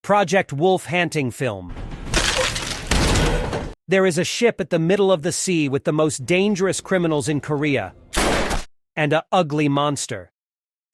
Project Wolf Hunting film. There is a ship at the middle of the sea with the most dangerous criminals in Korea and an ugly monster.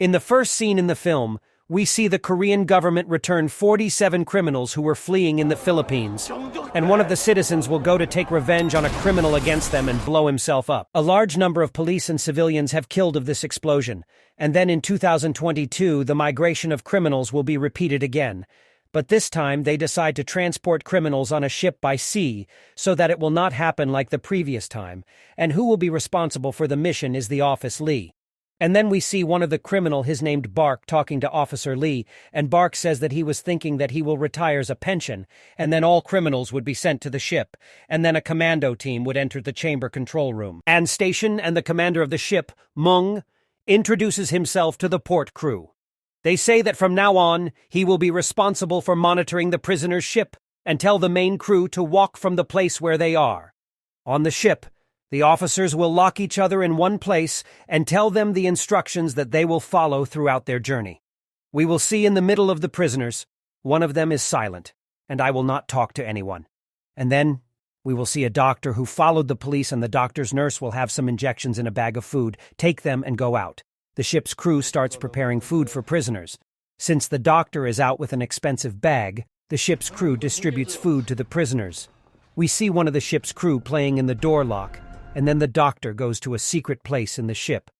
In the first scene in the film, we see the Korean government return 47 criminals who were fleeing in the Philippines, and one of the citizens will go to take revenge on a criminal against them and blow himself up. A large number of police and civilians have killed of this explosion, and then in 2022 the migration of criminals will be repeated again. But this time they decide to transport criminals on a ship by sea so that it will not happen like the previous time, and who will be responsible for the mission is the Officer Lee. And then we see one of the criminal, his named Bark, talking to Officer Lee, and Bark says that he was thinking that he will retire as a pension, and then all criminals would be sent to the ship, and then a commando team would enter the chamber control room. And Station and the commander of the ship, Mung, introduces himself to the port crew. They say that from now on, he will be responsible for monitoring the prisoner's ship and tell the main crew to walk from the place where they are. On the ship, the officers will lock each other in one place and tell them the instructions that they will follow throughout their journey. We will see in the middle of the prisoners, one of them is silent, and I will not talk to anyone. And then we will see a doctor who followed the police, and the doctor's nurse will have some injections in a bag of food, take them and go out. The ship's crew starts preparing food for prisoners. Since the doctor is out with an expensive bag, the ship's crew distributes food to the prisoners. We see one of the ship's crew playing in the door lock, and then the doctor goes to a secret place in the ship.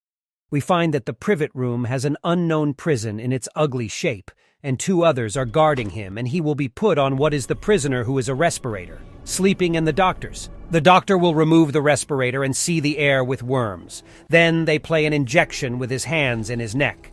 We find that the privet room has an unknown prison in its ugly shape, and two others are guarding him, and he will be put on what is the prisoner who is a respirator, sleeping in the doctor's. The doctor will remove the respirator and see the air with worms. Then they play an injection with his hands in his neck.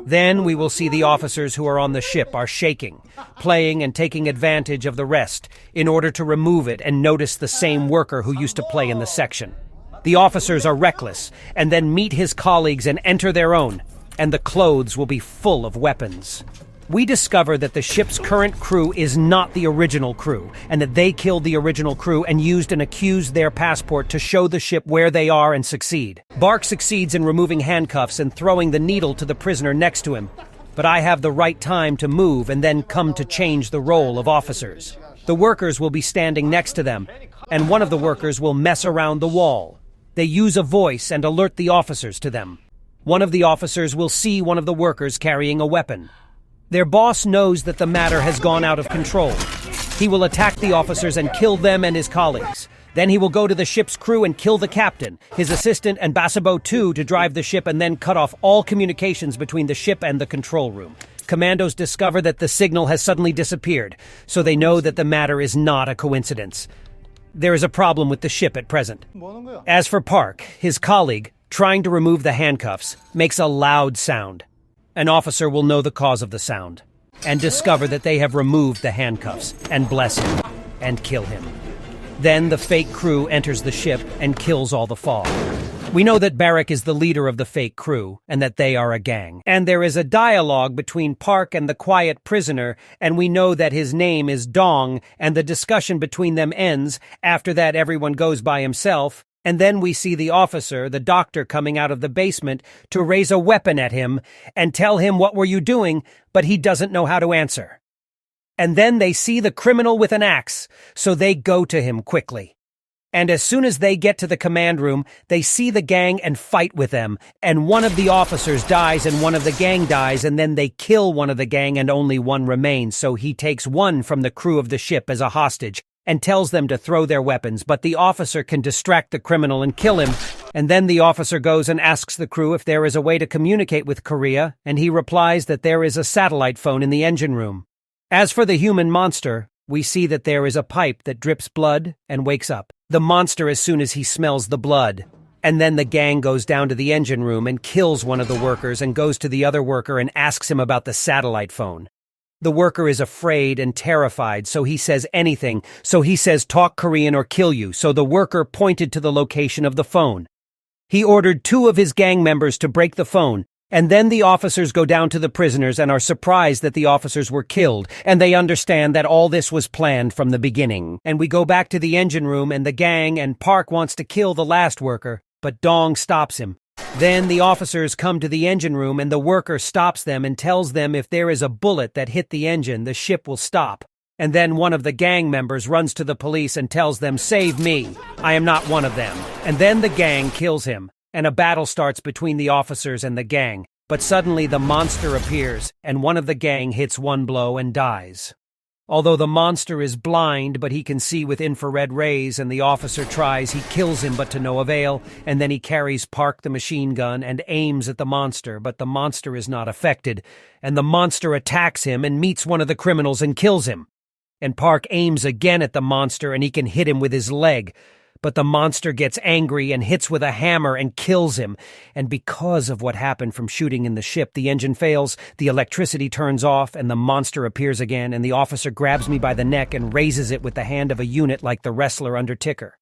Then we will see the officers who are on the ship are shaking, playing and taking advantage of the rest in order to remove it and notice the same worker who used to play in the section. The officers are reckless and then meet his colleagues and enter their own, and the clothes will be full of weapons. We discover that the ship's current crew is not the original crew, and that they killed the original crew and used and accused their passport to show the ship where they are and succeed. Bark succeeds in removing handcuffs and throwing the needle to the prisoner next to him, but I have the right time to move and then come to change the role of officers. The workers will be standing next to them, and one of the workers will mess around the wall. They use a voice and alert the officers to them. One of the officers will see one of the workers carrying a weapon. Their boss knows that the matter has gone out of control. He will attack the officers and kill them and his colleagues. Then he will go to the ship's crew and kill the captain, his assistant, and Basabo too to drive the ship, and then cut off all communications between the ship and the control room. Commandos discover that the signal has suddenly disappeared, so they know that the matter is not a coincidence. There is a problem with the ship at present. As for Park, his colleague, trying to remove the handcuffs, makes a loud sound. An officer will know the cause of the sound and discover that they have removed the handcuffs and bless him and kill him. Then the fake crew enters the ship and kills all the fog. We know that Barak is the leader of the fake crew and that they are a gang. And there is a dialogue between Park and the quiet prisoner, and we know that his name is Dong, and the discussion between them ends. After that, everyone goes by himself. And then we see the officer, the doctor, coming out of the basement to raise a weapon at him and tell him, "What were you doing?" But he doesn't know how to answer. And then they see the criminal with an axe, so they go to him quickly. And as soon as they get to the command room, they see the gang and fight with them. And one of the officers dies and one of the gang dies, and then they kill one of the gang and only one remains, so he takes one from the crew of the ship as a hostage and tells them to throw their weapons, but the officer can distract the criminal and kill him. And then the officer goes and asks the crew if there is a way to communicate with Korea, and he replies that there is a satellite phone in the engine room. As for the human monster, we see that there is a pipe that drips blood and wakes up the monster as soon as he smells the blood. And then the gang goes down to the engine room and kills one of the workers and goes to the other worker and asks him about the satellite phone. The worker is afraid and terrified, so he says anything. So he says, "Talk Korean or kill you." So the worker pointed to the location of the phone. He ordered two of his gang members to break the phone, and then the officers go down to the prisoners and are surprised that the officers were killed, and they understand that all this was planned from the beginning. And we go back to the engine room, and the gang and Park wants to kill the last worker, but Dong stops him. Then the officers come to the engine room and the worker stops them and tells them if there is a bullet that hit the engine, the ship will stop. And then one of the gang members runs to the police and tells them, "Save me, I am not one of them." And then the gang kills him, and a battle starts between the officers and the gang. But suddenly the monster appears, and one of the gang hits one blow and dies. Although the monster is blind, but he can see with infrared rays, and the officer tries, he kills him but to no avail, and then he carries Park the machine gun and aims at the monster, but the monster is not affected, and the monster attacks him and meets one of the criminals and kills him. And Park aims again at the monster and he can hit him with his leg. But the monster gets angry and hits with a hammer and kills him. And because of what happened from shooting in the ship, the engine fails, the electricity turns off, and the monster appears again, and the officer grabs me by the neck and raises it with the hand of a unit like the wrestler Undertaker.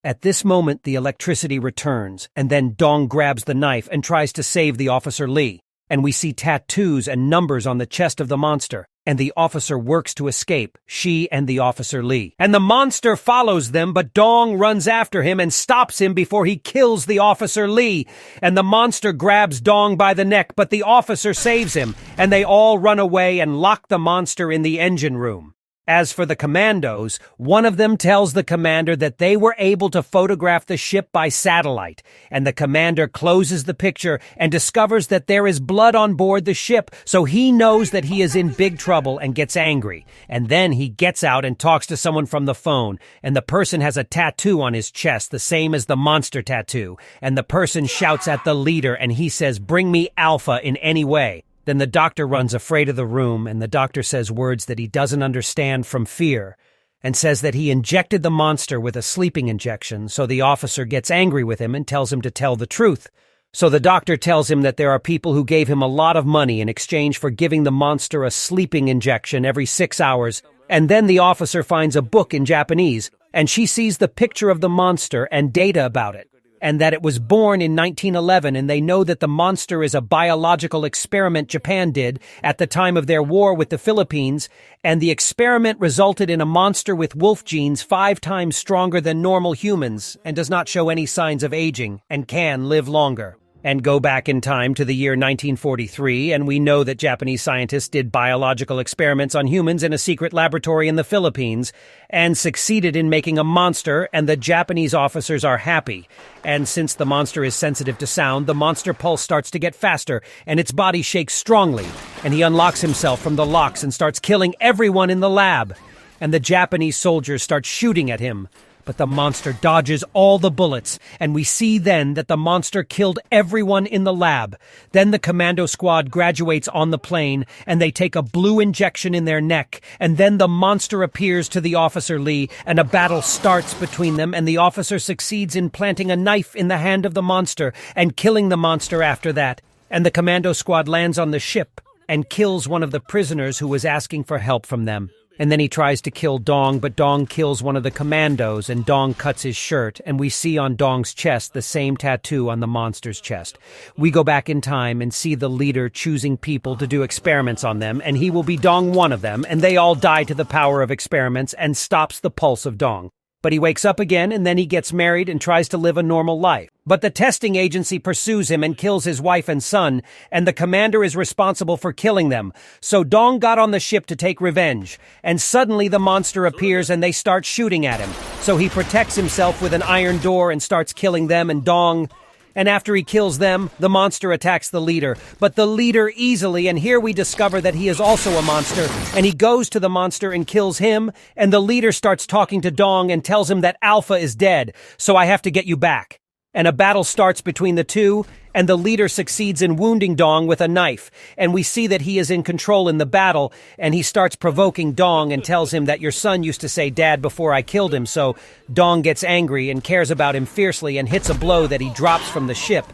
At this moment, the electricity returns, and then Dong grabs the knife and tries to save the officer Lee. And we see tattoos and numbers on the chest of the monster, and the officer works to escape, she and the officer Lee. And the monster follows them, but Dong runs after him and stops him before he kills the officer Lee. And the monster grabs Dong by the neck, but the officer saves him, and they all run away and lock the monster in the engine room. As for the commandos, one of them tells the commander that they were able to photograph the ship by satellite, and the commander closes the picture and discovers that there is blood on board the ship, so he knows that he is in big trouble and gets angry. And then he gets out and talks to someone from the phone, and the person has a tattoo on his chest, the same as the monster tattoo, and the person shouts at the leader and he says, "Bring me Alpha in any way." Then the doctor runs afraid of the room, and the doctor says words that he doesn't understand from fear, and says that he injected the monster with a sleeping injection, so the officer gets angry with him and tells him to tell the truth. So the doctor tells him that there are people who gave him a lot of money in exchange for giving the monster a sleeping injection every 6 hours, and then the officer finds a book in Japanese, and she sees the picture of the monster and data about it, and that it was born in 1911, and they know that the monster is a biological experiment Japan did at the time of their war with the Philippines, and the experiment resulted in a monster with wolf genes 5 times stronger than normal humans and does not show any signs of aging and can live longer. And go back in time to the year 1943, and we know that Japanese scientists did biological experiments on humans in a secret laboratory in the Philippines and succeeded in making a monster, and the Japanese officers are happy. And since the monster is sensitive to sound, the monster pulse starts to get faster, and its body shakes strongly, and he unlocks himself from the locks and starts killing everyone in the lab. And the Japanese soldiers start shooting at him. But the monster dodges all the bullets, and we see then that the monster killed everyone in the lab. Then the commando squad graduates on the plane, and they take a blue injection in their neck, and then the monster appears to the officer Lee, and a battle starts between them, and the officer succeeds in planting a knife in the hand of the monster and killing the monster after that. And the commando squad lands on the ship and kills one of the prisoners who was asking for help from them. And then he tries to kill Dong, but Dong kills one of the commandos, and Dong cuts his shirt, and we see on Dong's chest the same tattoo on the monster's chest. We go back in time and see the leader choosing people to do experiments on them, and he will be Dong one of them, and they all die to the power of experiments and stops the pulse of Dong. But he wakes up again, and then he gets married and tries to live a normal life. But the testing agency pursues him and kills his wife and son, and the commander is responsible for killing them. So Dong got on the ship to take revenge, and suddenly the monster appears and they start shooting at him. So he protects himself with an iron door and starts killing them and Dong. And after he kills them, the monster attacks the leader, but the leader easily, and here we discover that he is also a monster, and he goes to the monster and kills him, and the leader starts talking to Dong and tells him that Alpha is dead, so I have to get you back. And a battle starts between the two, and the leader succeeds in wounding Dong with a knife, and we see that he is in control in the battle, and he starts provoking Dong and tells him that your son used to say dad before I killed him, so Dong gets angry and cares about him fiercely and hits a blow that he drops from the ship.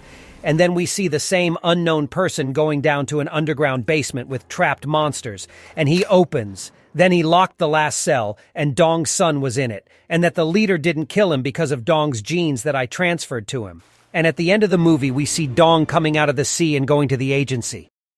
And then we see the same unknown person going down to an underground basement with trapped monsters, and he opens. Then he locked the last cell, and Dong's son was in it, and that the leader didn't kill him because of Dong's genes that I transferred to him. And at the end of the movie, we see Dong coming out of the sea and going to the agency.